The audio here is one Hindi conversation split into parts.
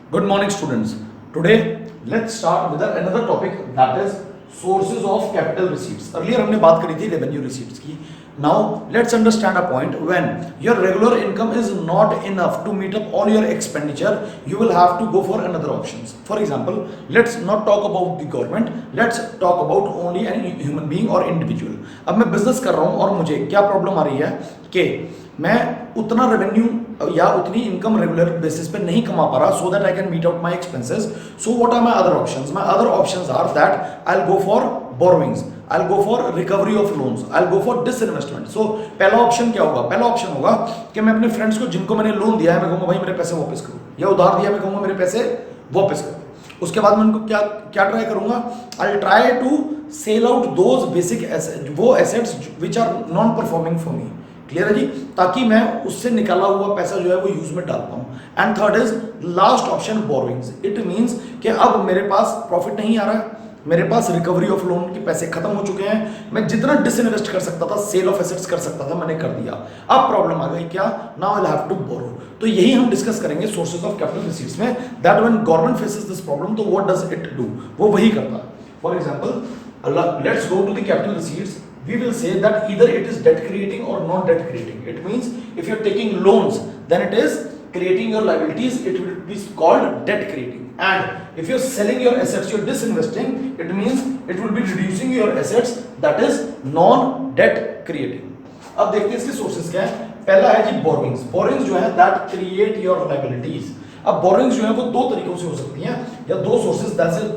Good morning, students. Today, let's start with another topic, that is sources of capital receipts. Earlier हमने बात करी थी revenue receipts की. Now, let's understand a point. When your regular income is not enough to meet up all your expenditure, you will have to go for another options. For example, let's not talk about the government. Let's talk about only any human being or individual. अब मैं business कर रहा हूँ और मुझे क्या problem आ रही है कि मैं उतना रेवेन्यू या उतनी इनकम रेगुलर बेसिस पे नहीं कमा पा रहा, so that I can meet out my expenses. So what are my other options? My other options are that I will go for borrowings, I will go for recovery of loans, I will go for disinvestment. So पहला ऑप्शन क्या होगा? पहला ऑप्शन होगा कि मैं अपने फ्रेंड्स को जिनको मैंने लोन दिया है, मैं कहूँगा भाई मेरे पैसे वापस करो, या उधार दिया मैं कहूँगा मेरे पैसे वापस करो. उसके बाद मैं उनको क्या क्या ट्राई करूंगा? I will try to sell out those basic वो assets which are non performing for me. Clear है जी? ताकि मैं उससे निकाला हुआ पैसा जो है वो यूज में डाल पाऊं. And third is last option borrowings. It means कि अब मेरे पास प्रॉफिट नहीं आ रहा है, मेरे पास रिकवरी ऑफ लोन के पैसे खत्म हो चुके हैं, मैं जितना डिसइन्वेस्ट कर सकता था, सेल ऑफ एसेट्स कर सकता था, मैंने कर दिया. अब प्रॉब्लम आ गई क्या? Now I will have to borrow. तो यही हम डिस्कस करेंगे सोर्सेज ऑफ कैपिटल रिसीट्स में, that when government faces this problem, तो व्हाट डज इट डू? वो वही करता है. For example, let's go to the capital receipts. We will say that either it is debt creating or non debt creating. It means if you're taking loans, then it is creating your liabilities, it will be called debt creating. And if you're selling your assets, you're disinvesting, it means it will be reducing your assets, that is non debt creating. अब देखते हैं इसके सोर्सेज क्या है. पहला है जी बोरोइंग्स. बोरोइंग्स जो है दैट क्रिएट योर लायबिलिटीज. अब बोरोइंग्स जो है वो दो तरीकों से हो सकती हैं, या दो sources,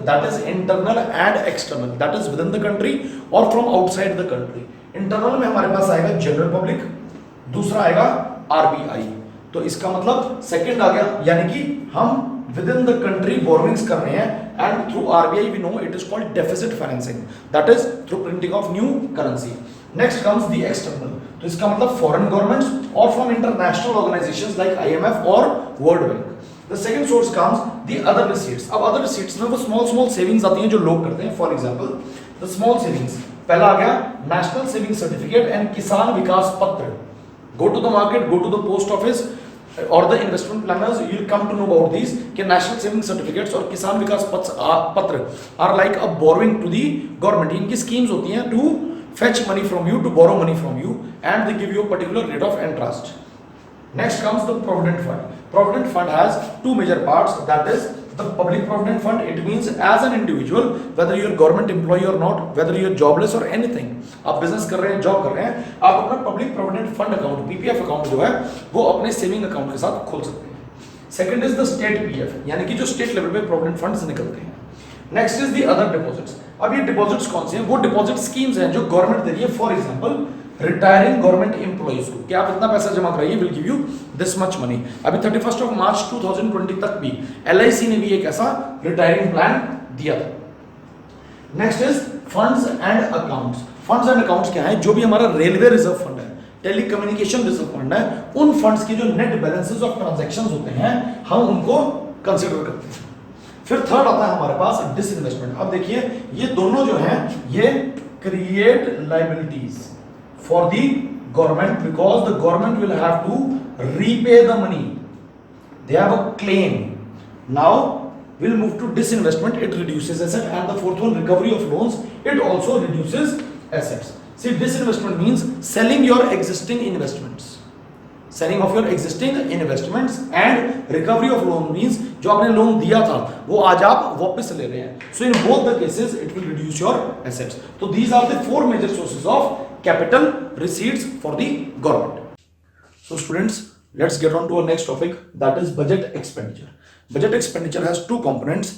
that is internal and external, that is within the country और from outside the country. Internal में हमारे पास आएगा जनरल पब्लिक, दूसरा आएगा आरबीआई. तो इसका मतलब सेकंड आ गया, यानी कि हम within the country borrowings कर रहे हैं, and through RBI we know it is called deficit financing, that is through printing of new currency. Next comes the external. तो इसका मतलब फॉरेन गवर्नमेंट्स और from international organisations like IMF और world bank. The second source comes the other receipts. अब other receipts में वो small savings आती हैं जो लोग करते हैं. For example, the small savings. पहला आ गया National Saving Certificate and किसान विकास पत्र. Go to the market, go to the post office or the investment planners, you'll come to know about these कि National Saving Certificates और किसान विकास पत्र are like a borrowing to the government. इनकी schemes होती हैं to fetch money from you, to borrow money from you, and they give you a particular rate of interest. Next comes the Provident Fund. Provident Fund has two major parts, that is the Public Provident Fund. It means as an individual, whether you are government employee or not, whether you are jobless or anything, आप business कर रहे हैं, job कर रहे हैं, आप अपना Public Provident Fund account, PPF account जो है वो अपने saving account के साथ खोल सकते हैं. Second is the State PF, यानी कि जो state level पे Provident Funds निकलते हैं. Next is the other deposits. अब ये deposits कौन से हैं? वो deposit schemes हैं जो government दे रही है. For example, retiring government employees को कि आप इतना पैसा जमा कराइए, will give you this much money. अभी 31 मार्च 2020 तक भी एलआईसी ने भी एक ऐसा रिटायरिंग प्लान दिया था. Next is funds and accounts. Funds and accounts क्या है? जो भी हमारा रेलवे रिजर्व फंड है, टेलीकम्युनिकेशन रिजर्व फंड है, उन फंड्स की जो नेट बैलेंसेस ऑफ ट्रांजैक्शंस होते हैं, हम उनको कंसिडर करते हैं. फिर थर्ड आता है हमारे पास डिसइन्वेस्टमेंट. अब देखिए ये दोनों जो हैं ये create liabilities for the government, because the government will have to repay the money. They have a claim. Now we'll move to disinvestment. It reduces asset. And the fourth one, recovery of loans, it also reduces assets. See, disinvestment means selling your existing investments, selling of your existing investments, and recovery of loan means जो आपने लोन दिया था वो आज आप वापस ले रहे हैं. So in both the cases it will reduce your assets. So these are the four major sources of capital receipts for the government. So students, let's get on to our next topic, that is budget expenditure. Budget expenditure has two components,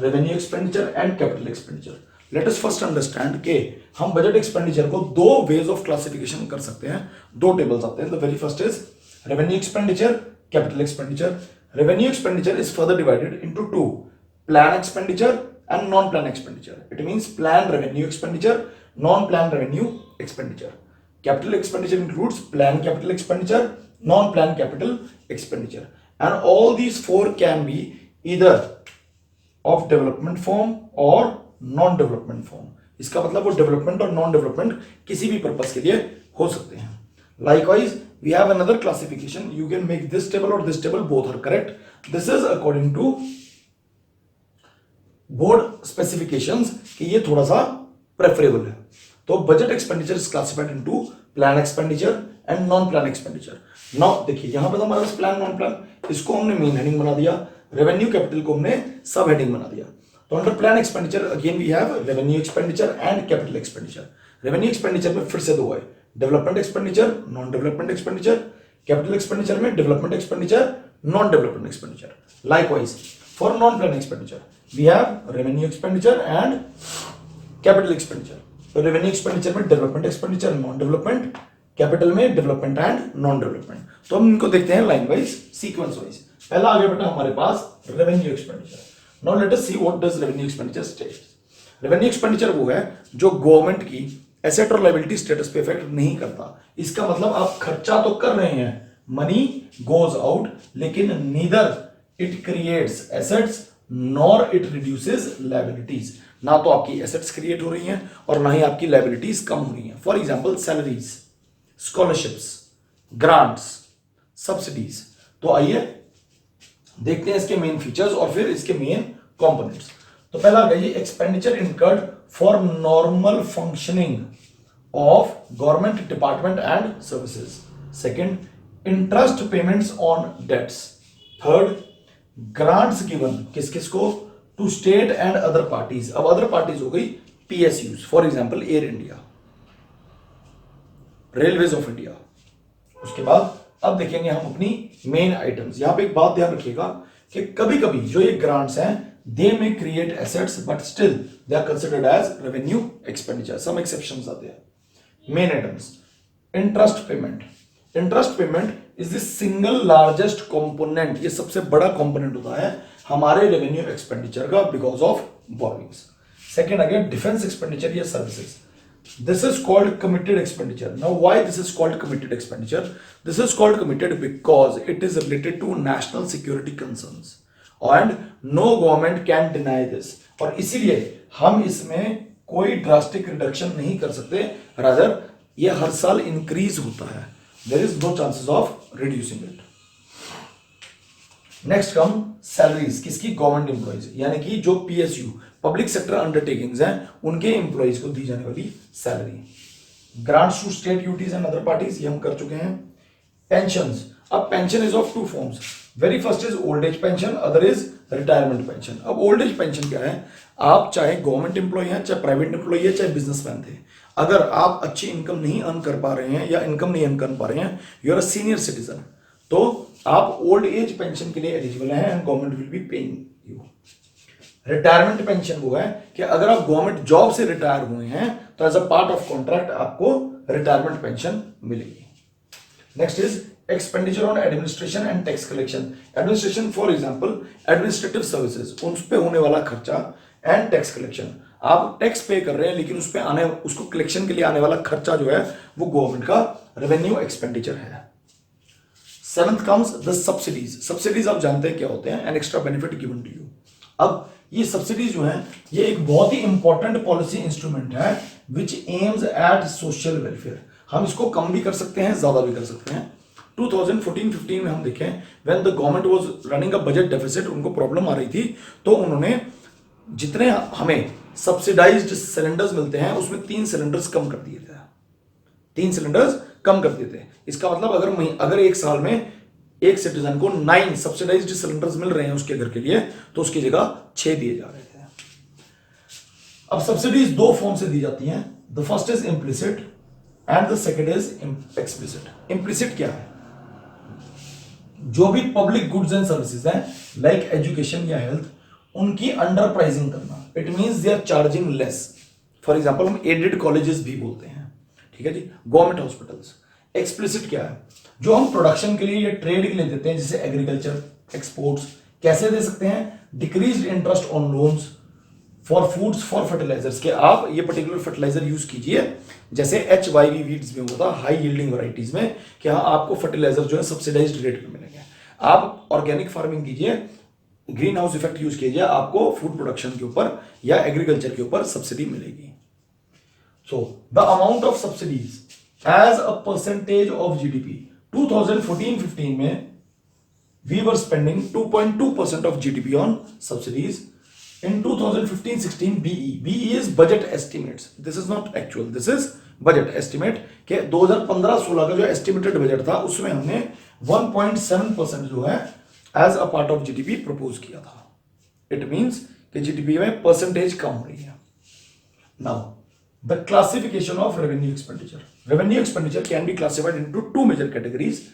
revenue expenditure and capital expenditure. Let us first understand कि हम budget expenditure को दो ways of classification कर सकते हैं. दो tables आते हैं. The very first is revenue expenditure, capital expenditure. Revenue expenditure is further divided into two, plan expenditure and non-plan expenditure. It means planned revenue expenditure, non-planned revenue expenditure. Capital expenditure includes planned capital expenditure, non-planned capital expenditure, and all these four can be either of development form or non-development form. इसका मतलब वो डेवलपमेंट और नॉन डेवलपमेंट किसी भी पर्पस के लिए हो सकते हैं. Likewise, we have another classification. You can make this table or this table, both are correct. This is according to board specifications कि ये थोड़ा सा प्रेफरेबल है. तो budget expenditure is classified into plan expenditure and non plan expenditure. Now देखिए यहां पे तो हमारे पास प्लान नॉन प्लान, इसको हमने मेन हेडिंग बना दिया, रेवेन्यू कैपिटल को हमने सब हेडिंग बना दिया. तो under plan expenditure again we have revenue expenditure and capital expenditure. Revenue expenditure में फिर से दो है, development expenditure, non development expenditure. Capital expenditure में development expenditure, non development expenditure. Likewise for non plan expenditure we have revenue expenditure and capital expenditure. तो revenue expenditure में development expenditure, non development, capital में development and non development. तो हम इनको देखते हैं line wise, sequence wise. पहला आगे बेटा हमारे पास revenue expenditure. Now let us see what does revenue expenditure state. Revenue expenditure वो है जो गवर्नमेंट की एसेट और लाइबिलिटी स्टेटस पे इफेक्ट नहीं करता. इसका मतलब आप खर्चा तो कर रहे हैं, मनी गोज आउट, लेकिन neither it creates assets nor it reduces liabilities. ना तो आपकी एसेट्स क्रिएट हो रही हैं और ना ही आपकी लायबिलिटीज कम हो रही हैं. For example salaries, scholarships, grants, subsidies. तो आइए देखते हैं इसके मेन फीचर्स और फिर इसके मेन कंपोनेंट्स. तो पहला आ गया expenditure incurred for normal functioning of government department and services. Second, interest payments on debts. Third, grants given किस किस को, to state and other parties. अब अदर पार्टीज हो गई PSUs, for example Air India, railways of India. उसके बाद अब देखेंगे हम अपनी मेन आइटम्स. यहां पे एक बात ध्यान रखिएगा कि कभी कभी जो ये ग्रांट्स हैं they may create assets but still they are considered as revenue expenditure. Some exceptions आते हैं. Main items, interest payment. Interest payment is the single largest component, ये सबसे बड़ा कंपोनेंट होता है हमारे रेवेन्यू एक्सपेंडिचर का because of borrowings. Second again defence expenditure या services. This is called committed expenditure. Now why this is called committed expenditure? This is called committed because it is related to national security concerns and no government can deny this. और इसीलिए हम इसमें कोई ड्रास्टिक रिडक्शन नहीं कर सकते, rather ये हर साल इंक्रीज होता है. There is no chances of reducing it. Next come salaries. किसकी? गवर्नमेंट एम्प्लॉइज, यानी कि जो पीएसयू पब्लिक सेक्टर अंडरटेकिंग्स हैं उनके एम्प्लॉइज को दी जाने वाली salary. Grants to state duties and other parties, ये हम कर चुके हैं. पेंशंस. अब pension is of two forms. Very first is old age pension, other is retirement pension. अब ओल्ड एज पेंशन क्या है? आप चाहे गवर्नमेंट एम्प्लॉय हैं, चाहे प्राइवेट एम्प्लॉय है, चाहे बिजनेसमैन थे, अगर आप अच्छी इनकम नहीं अर्न कर पा रहे हैं या इनकम नहीं अर्न कर पा रहे हैं, you are a senior citizen, तो आप ओल्ड एज पेंशन के लिए एलिजिबल हैं and government will be paying you. Retirement pension वो है कि अगर आप गवर्नमेंट जॉब से रिटायर हुए हैं तो as a part of contract आपको रिटायरमेंट पेंशन मिलेगी. Next is expenditure on administration and tax collection. Administration for example administrative services, उन पे होने वाला खर्चा, एंड टैक्स कलेक्शन. आप टैक्स पे कर रहे हैं लेकिन उस पे आने, उसको कलेक्शन के लिए आने वाला खर्चा जो है वो गवर्नमेंट का रेवेन्यू एक्सपेंडिचर है. Seventh comes the subsidies. Subsidies आप जानते हैं क्या होते हैं? An extra benefit given to you. अब ये सब्सिडीज जो है ये एक बहुत ही इंपॉर्टेंट पॉलिसी इंस्ट्रूमेंट है which aims at social welfare. हम इसको कम भी कर सकते हैं, ज्यादा भी कर सकते हैं. 2014-15 में हम देखें when the government was running a budget deficit, उनको प्रॉब्लम आ रही थी, तो उन्होंने जितने हमें सब्सिडाइज्ड सिलेंडर्स मिलते हैं उसमें 3 सिलेंडर्स कम कर दिए थे. 3 सिलेंडर्स कम कर दिए थे. इसका मतलब अगर एक साल में एक सिटीजन को 9 सब्सिडाइज्ड सिलेंडर्स मिल रहे हैं उसके घर के लिए, तो उसकी जगह 6 दिए जा रहे थे. अब सब्सिडीज 2 फॉर्म से दी जाती हैं. The first is implicit and the second is explicit. Implicit क्या है? जो भी पब्लिक गुड्स एंड सर्विसेज हैं लाइक एजुकेशन या हेल्थ, उनकी अंडर प्राइसिंग करना. It means they are charging less. For example हम एडेड कॉलेजेस भी बोलते हैं, ठीक है जी, गवर्नमेंट हॉस्पिटल्स. एक्सप्लिसिट क्या है? जो हम प्रोडक्शन के लिए या ट्रेड के लिए देते हैं, जैसे एग्रीकल्चर, एक्सपोर्ट्स, कैसे दे सकते हैं? Decreased interest on loans for foods, for fertilisers, के आप ये पर्टिकुलर फर्टिलाइजर यूज कीजिए, जैसे HYV वीड्स में होता हाई यील्डिंग वैरायटीज में, कि हाँ आपको फर्टिलाइजर जो है सब्सिडाइज्ड रेट पे मिलेंगे. आप ऑर्गेनिक फार्मिंग कीजिए, ग्रीन हाउस इफेक्ट यूज कीजिए, आपको फूड प्रोडक्शन के ऊपर या एग्रीकल्चर के ऊपर सब्सिडी मिलेगी. So the amount of subsidies as a percentage of GDP, 2014-15 में we were spending 2.2% of GDP on subsidies. In 2015-16 BE is budget estimates. This is not actual, this is budget estimate के 2015-16 का जो estimated budget था उसमें हमने 1.7% जो है as a part of GDP propose किया था. It means कि GDP में percentage कम हो रही है. Now the classification of revenue expenditure. Revenue expenditure can be classified into two major categories.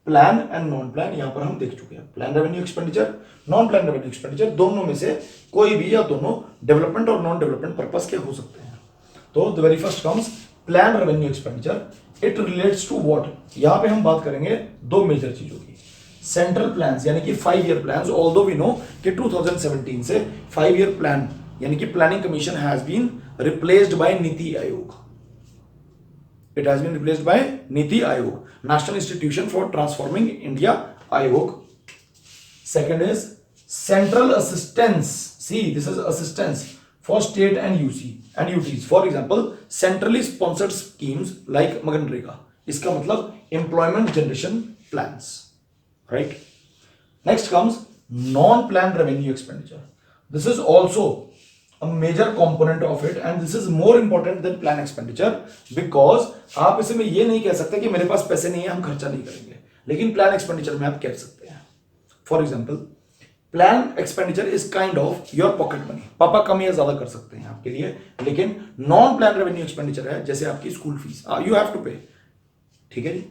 Plan and non plan यहां पर हम देख चुके हैं. Plan revenue expenditure, non plan revenue expenditure, दोनों में से कोई भी या दोनों डेवलपमेंट और नॉन डेवलपमेंट पर्पस के हो सकते हैं. तो the very first comes plan revenue expenditure. It relates to what. यहां पे हम बात करेंगे दो मेजर चीजों की. सेंट्रल प्लान्स यानी कि 5 year plans. Although we know कि 2017 से 5 ईयर प्लान यानी कि planning commission has been replaced by NITI Aayog. It has been replaced by Niti Aayog, National Institution for Transforming India Aayog. Second is central assistance. See, this is assistance for state and UC and UTs. For example, centrally sponsored schemes like Maganrega. इसका मतलब employment generation plans, right? Next comes non-planned revenue expenditure. This is also a major component of it and this is more important than plan expenditure because आप इसमें ये नहीं कह सकते कि मेरे पास पैसे नहीं है हम खर्चा नहीं करेंगे, लेकिन प्लान एक्सपेंडिचर में आप कह सकते हैं. For example plan expenditure is kind of your pocket money. पापा कम या ज्यादा कर सकते हैं आपके लिए, लेकिन नॉन प्लान रेवेन्यू एक्सपेंडिचर है जैसे आपकी school fees you have to pay. ठीक है जी.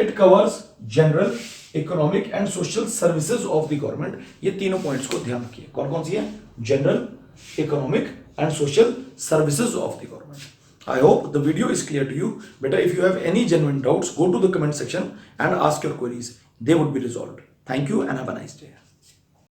It covers general, economic and social services of the government. ये तीनों पॉइंट्स को ध्यान रखिए. कौन कौन सी है? General, economic and social services of the government. I hope the video is clear to you. Better if you have any genuine doubts, go to the comment section and ask your queries. They would be resolved. Thank you and have a nice day.